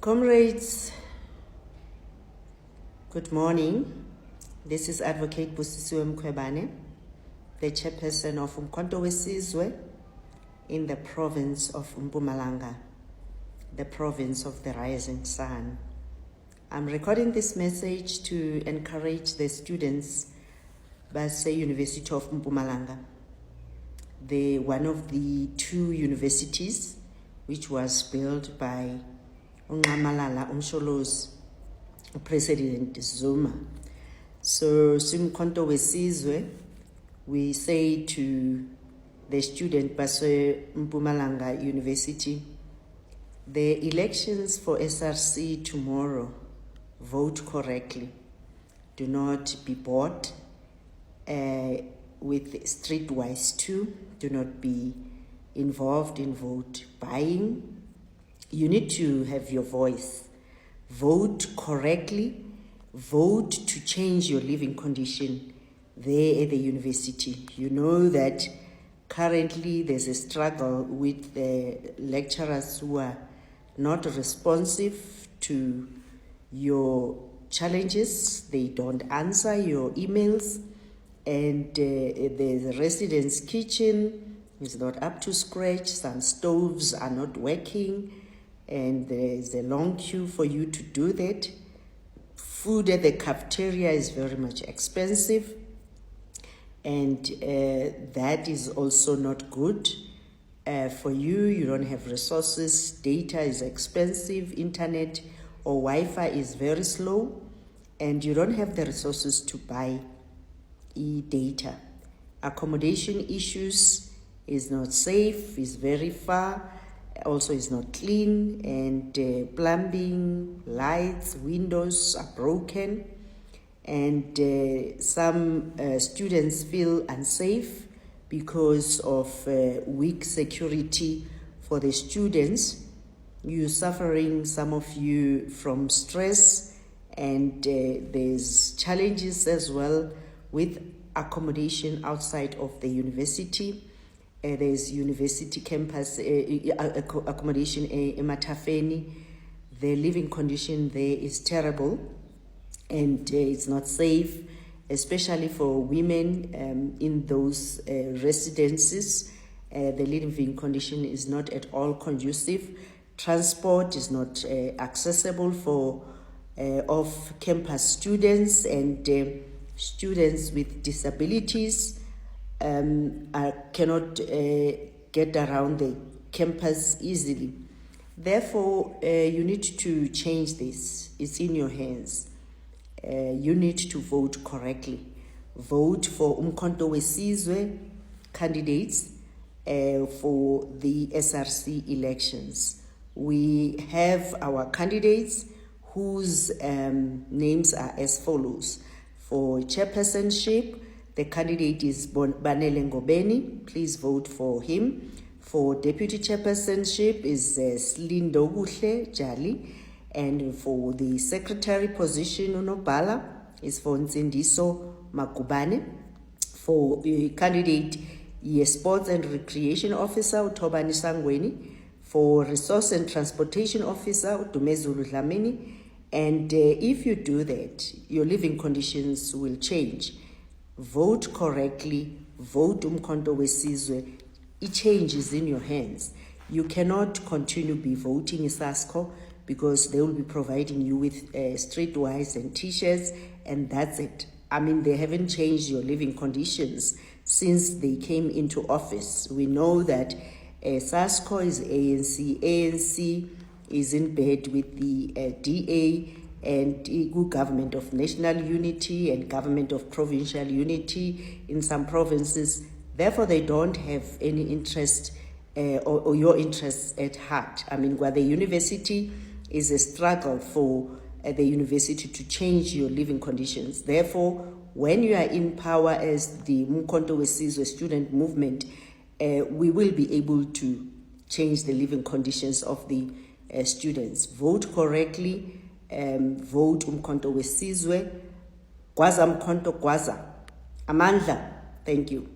Comrades, good morning. This is Advocate Busisiwe Mkhwebane, the chairperson of Umkhonto Wesizwe in the province of Mpumalanga, the province of the rising sun. I'm recording this message to encourage the students Base University of Mpumalanga, one of the two universities which was built by uNqamalala Umsholozi, President Zuma. So Umkhonto Wesizwe, we say to the student Base Mpumalanga University, the elections for SRC tomorrow, vote correctly. Do not be bought with streetwise too. Do not be involved in vote buying. You need to have your voice. Vote correctly. Vote to change your living condition there at the university. You know that currently there's a struggle with the lecturers who are not responsive to your challenges. They don't answer your emails, and the residence kitchen is not up to scratch. Some stoves are not working, and there's a long queue for you to do that. Food at the cafeteria is very much expensive, and that is also not good for you. You don't have resources. Data is expensive. Internet or Wi-Fi is very slow, and you don't have the resources to buy e-data. Accommodation issues is not safe, is very far, also is not clean, and plumbing, lights, windows are broken, and some students feel unsafe because of weak security for the students. You're suffering, some of you, from stress, and there's challenges as well with accommodation outside of the university. There's university campus accommodation in Matafeni. The living condition there is terrible, and it's not safe, especially for women in those residences. The living condition is not at all conducive. Transport is not accessible for off-campus students, and students with disabilities cannot get around the campus easily. Therefore, you need to change this. It's in your hands. You need to vote correctly. Vote for Umkhonto Wesizwe candidates for the SRC elections. We have our candidates whose names are as follows. For chairpersonship, the candidate is Banele Ngobeni. Please vote for him. For deputy chairpersonship is Slindo Guhle Jali. And for the secretary position, Unobala, is for Nsindiso Makubane. For the candidate, Sports and Recreation Officer, Utobani Sangweni. For Resource and Transportation Officer, Dumezulu Dlamini. And if you do that, your living conditions will change. Vote correctly. Vote Umkhonto Wesizwe. It changes in your hands. You cannot continue be voting SASCO because they will be providing you with streetwise and t-shirts, and that's it. I mean, they haven't changed your living conditions since they came into office. We know that SASCO is ANC. ANC is in bed with the DA and IGU, Government of National Unity, and Government of Provincial Unity in some provinces. Therefore, they don't have any interest or your interests at heart. I mean, where the university is a struggle for the university to change your living conditions. Therefore, when you are in power as the Umkhonto Wesizwe student movement, we will be able to change the living conditions of the students. Vote correctly. Vote Umkhonto Wesizwe. Gwaza Mkhonto Gwaza. Amandla. Thank you.